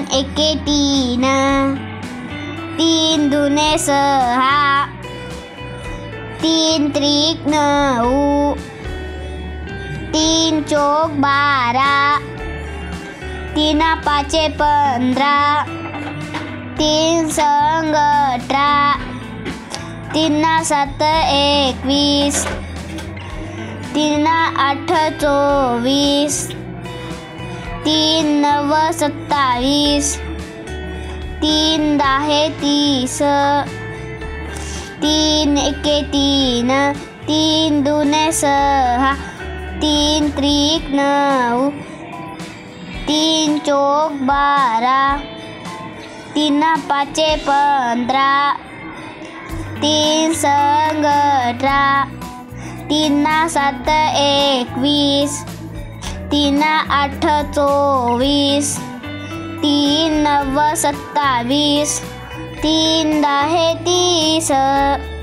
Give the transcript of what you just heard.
एके तीन, तीन दुने सहा, तीन त्रिक 9, तीन चौक 12, तीना पाचे 15, तीन संग 18, तीना 7 21, तीना 8 24, तीन 9 27, तीन 10 30, तीन एके तीन, तीन दुने सहा, तीन त्रिक 9, तीन चौक 12, तीना पाचे 15, तीन संग 18, तीना 7 21, तीना 8 24, तीन 9 27, तीन 10 30.